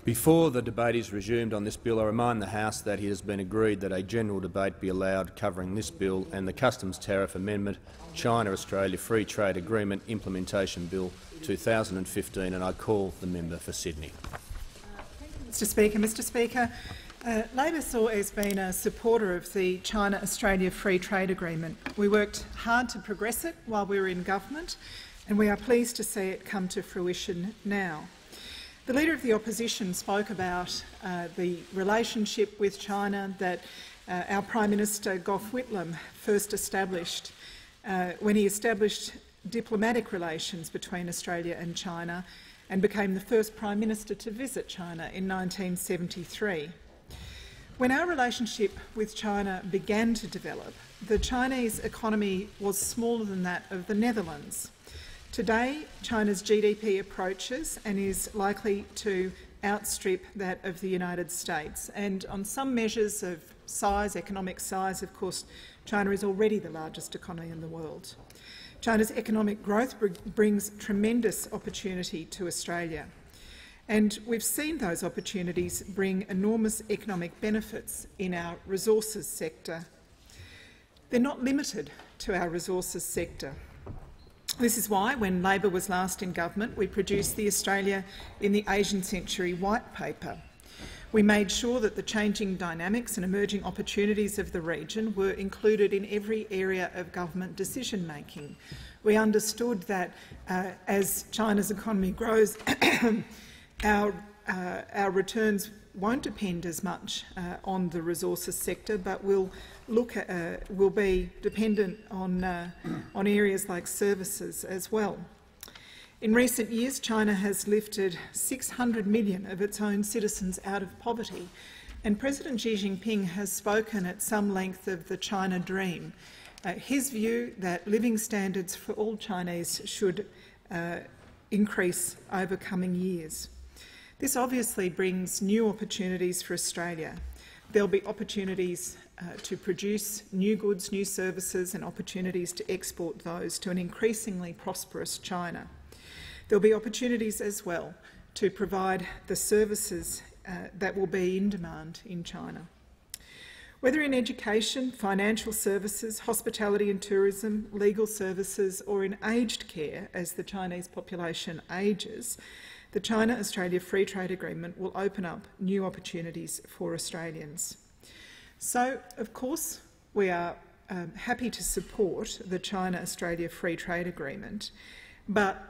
Before the debate is resumed on this bill, I remind the House that it has been agreed that a general debate be allowed covering this bill and the Customs Tariff Amendment China-Australia Free Trade Agreement Implementation Bill 2015, and I call the member for Sydney. Mr Speaker, Labor's always been a supporter of the China-Australia Free Trade Agreement. We worked hard to progress it while we were in government, and we are pleased to see it come to fruition now. The Leader of the Opposition spoke about the relationship with China that our Prime Minister Gough Whitlam first established when he established diplomatic relations between Australia and China and became the first Prime Minister to visit China in 1973. When our relationship with China began to develop, the Chinese economy was smaller than that of the Netherlands. Today, China's GDP approaches and is likely to outstrip that of the United States. And on some measures of size, economic size, of course, China is already the largest economy in the world. China's economic growth brings tremendous opportunity to Australia. And we've seen those opportunities bring enormous economic benefits in our resources sector. They're not limited to our resources sector. This is why, when Labor was last in government, we produced the Australia in the Asian Century White Paper. We made sure that the changing dynamics and emerging opportunities of the region were included in every area of government decision-making. We understood that as China's economy grows, our returns won't depend as much on the resources sector, but will be dependent on areas like services as well. In recent years, China has lifted 600 million of its own citizens out of poverty, and President Xi Jinping has spoken at some length of the China dream. His view that living standards for all Chinese should increase over coming years. This obviously brings new opportunities for Australia. There will be opportunities to produce new goods, new services, and opportunities to export those to an increasingly prosperous China. There will be opportunities as well to provide the services that will be in demand in China. Whether in education, financial services, hospitality and tourism, legal services, or in aged care as the Chinese population ages, the China-Australia Free Trade Agreement will open up new opportunities for Australians. So, of course, we are happy to support the China-Australia Free Trade Agreement, but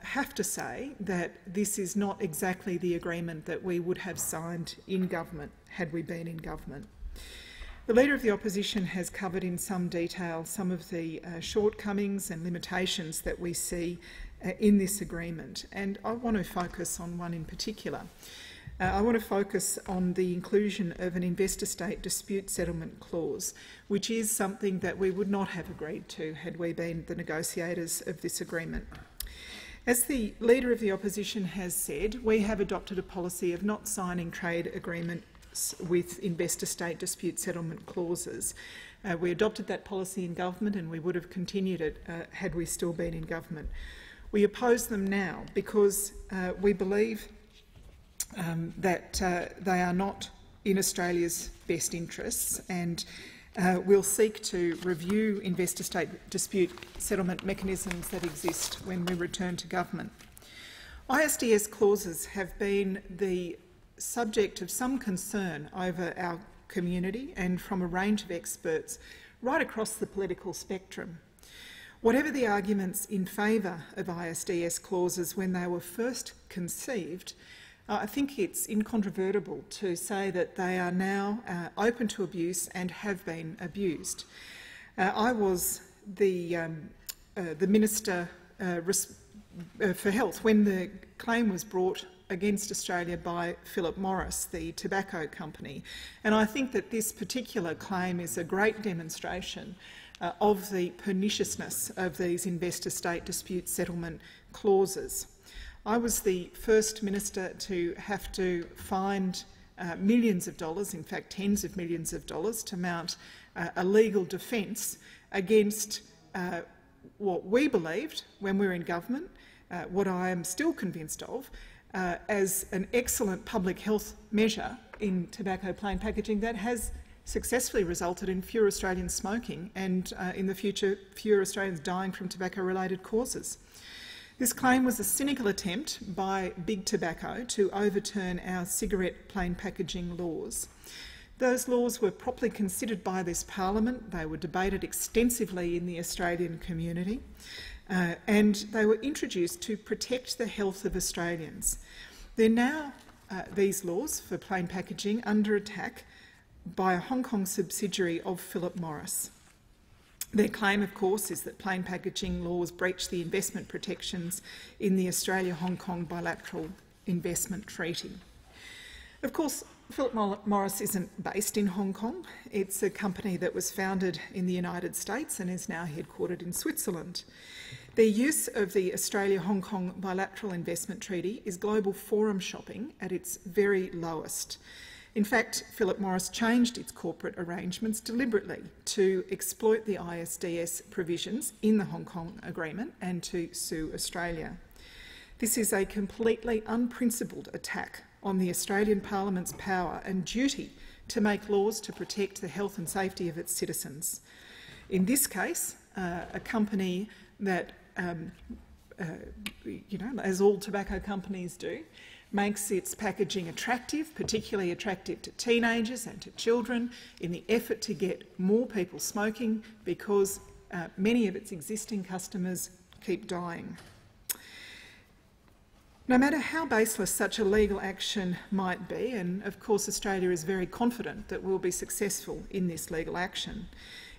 have to say that this is not exactly the agreement that we would have signed in government had we been in government. The Leader of the Opposition has covered in some detail some of the shortcomings and limitations that we see in this agreement, and I want to focus on one in particular. I want to focus on the inclusion of an investor-state dispute settlement clause, which is something that we would not have agreed to had we been the negotiators of this agreement. As the Leader of the Opposition has said, we have adopted a policy of not signing trade agreements with investor-state dispute settlement clauses. We adopted that policy in government, and we would have continued it had we still been in government. We oppose them now because we believe that they are not in Australia's best interests, and we'll seek to review investor-state dispute settlement mechanisms that exist when we return to government. ISDS clauses have been the subject of some concern over our community and from a range of experts right across the political spectrum. Whatever the arguments in favour of ISDS clauses when they were first conceived, I think it's incontrovertible to say that they are now open to abuse and have been abused. I was the Minister for Health when the claim was brought against Australia by Philip Morris, the tobacco company, and I think that this particular claim is a great demonstration of the perniciousness of these investor-state dispute settlement clauses. I was the first minister to have to find millions of dollars, in fact tens of millions of dollars, to mount a legal defence against what we believed when we were in government, what I am still convinced of, as an excellent public health measure in tobacco plain packaging that has successfully resulted in fewer Australians smoking and, in the future, fewer Australians dying from tobacco-related causes. This claim was a cynical attempt by big tobacco to overturn our cigarette plain packaging laws. Those laws were properly considered by this parliament, they were debated extensively in the Australian community, and they were introduced to protect the health of Australians. They're now, these laws for plain packaging, under attack by a Hong Kong subsidiary of Philip Morris. Their claim, of course, is that plain packaging laws breach the investment protections in the Australia-Hong Kong bilateral investment treaty. Of course, Philip Morris isn't based in Hong Kong. It's a company that was founded in the United States and is now headquartered in Switzerland. Their use of the Australia-Hong Kong bilateral investment treaty is global forum shopping at its very lowest. In fact, Philip Morris changed its corporate arrangements deliberately to exploit the ISDS provisions in the Hong Kong Agreement and to sue Australia. This is a completely unprincipled attack on the Australian Parliament's power and duty to make laws to protect the health and safety of its citizens. In this case, a company that, as all tobacco companies do, makes its packaging attractive, particularly attractive to teenagers and to children, in the effort to get more people smoking because many of its existing customers keep dying. No matter how baseless such a legal action might be, and of course Australia is very confident that we'll be successful in this legal action,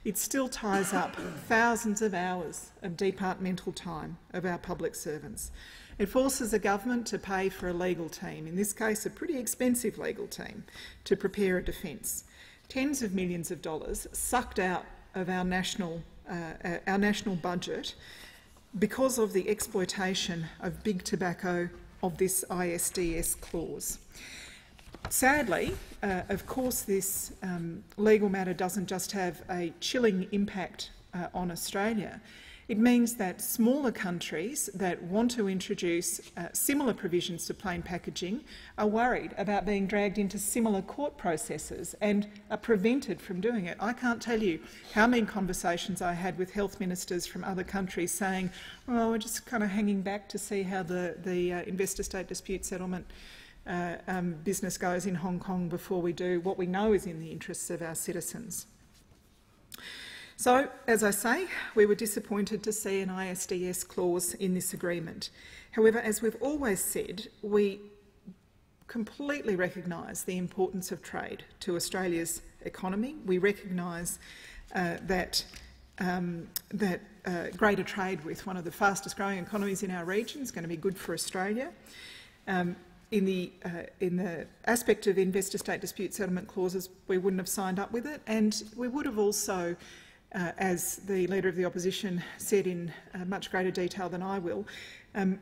it still ties up thousands of hours of departmental time of our public servants. It forces a government to pay for a legal team, in this case a pretty expensive legal team, to prepare a defence. Tens of millions of dollars sucked out of our national budget because of the exploitation of big tobacco of this ISDS clause. Sadly, of course, this legal matter doesn't just have a chilling impact on Australia. It means that smaller countries that want to introduce similar provisions to plain packaging are worried about being dragged into similar court processes and are prevented from doing it. I can't tell you how many conversations I had with health ministers from other countries saying, well, we're just kind of hanging back to see how the investor-state dispute settlement business goes in Hong Kong before we do what we know is in the interests of our citizens. So, as I say, we were disappointed to see an ISDS clause in this agreement. However, as we've always said, we completely recognise the importance of trade to Australia's economy. We recognise that greater trade with one of the fastest growing economies in our region is going to be good for Australia. In the aspect of investor-state dispute settlement clauses, we wouldn't have signed up with it, and we would have also, as the Leader of the Opposition said in much greater detail than I will,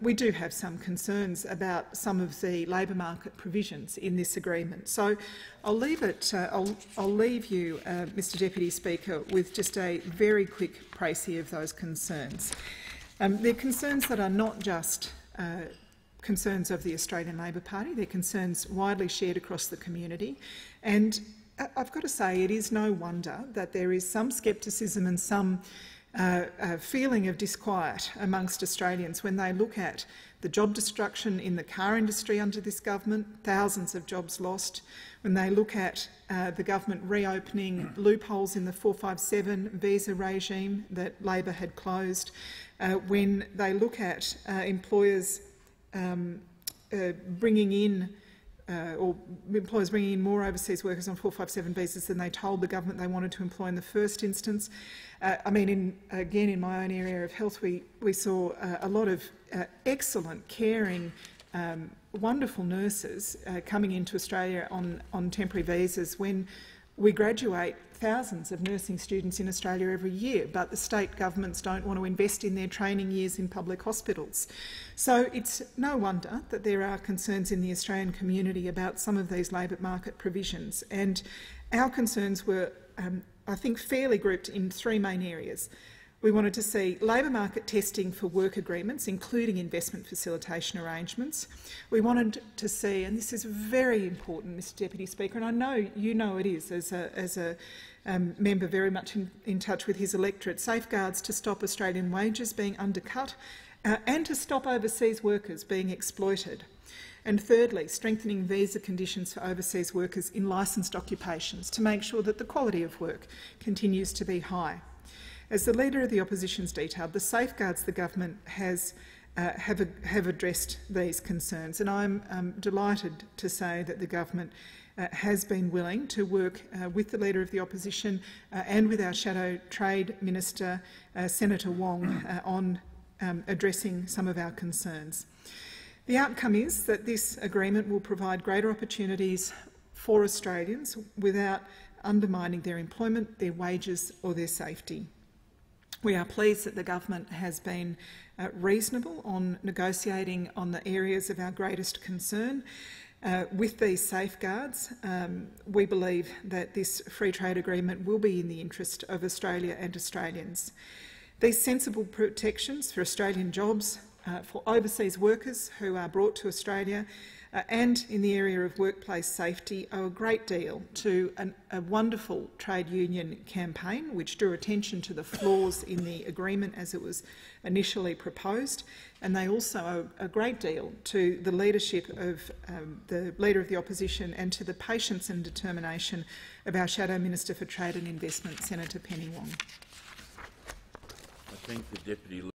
we do have some concerns about some of the labour market provisions in this agreement. So I'll leave it. I'll leave you, Mr Deputy Speaker, with just a very quick précis of those concerns. They're concerns that are not just concerns of the Australian Labor Party. They're concerns widely shared across the community, and I've got to say it is no wonder that there is some scepticism and some feeling of disquiet amongst Australians when they look at the job destruction in the car industry under this government, thousands of jobs lost, when they look at the government reopening loopholes in the 457 visa regime that Labor had closed, when they look at employers bringing in more overseas workers on 457 visas than they told the government they wanted to employ in the first instance. I mean, again, in my own area of health, we saw a lot of excellent, caring, wonderful nurses coming into Australia on temporary visas when we graduate thousands of nursing students in Australia every year, but the state governments don't want to invest in their training years in public hospitals. So it's no wonder that there are concerns in the Australian community about some of these labour market provisions, and our concerns were, I think, fairly grouped in three main areas. We wanted to see labour market testing for work agreements, including investment facilitation arrangements. We wanted to see, and this is very important, Mr Deputy Speaker, and I know you know it is as a member very much in touch with his electorate, safeguards to stop Australian wages being undercut and to stop overseas workers being exploited. And thirdly, strengthening visa conditions for overseas workers in licensed occupations to make sure that the quality of work continues to be high. As the Leader of the Opposition's detailed, the safeguards the government have addressed these concerns, and I'm delighted to say that the government has been willing to work with the Leader of the Opposition and with our Shadow Trade Minister, Senator Wong, on addressing some of our concerns. The outcome is that this agreement will provide greater opportunities for Australians without undermining their employment, their wages or their safety. We are pleased that the government has been reasonable on negotiating on the areas of our greatest concern. With these safeguards, we believe that this free trade agreement will be in the interest of Australia and Australians. These sensible protections for Australian jobs, for overseas workers who are brought to Australia, and in the area of workplace safety owe a great deal to a wonderful trade union campaign which drew attention to the flaws in the agreement as it was initially proposed, and they also owe a great deal to the leadership of the Leader of the Opposition and to the patience and determination of our Shadow Minister for Trade and Investment, Senator Penny Wong. I thank the Deputy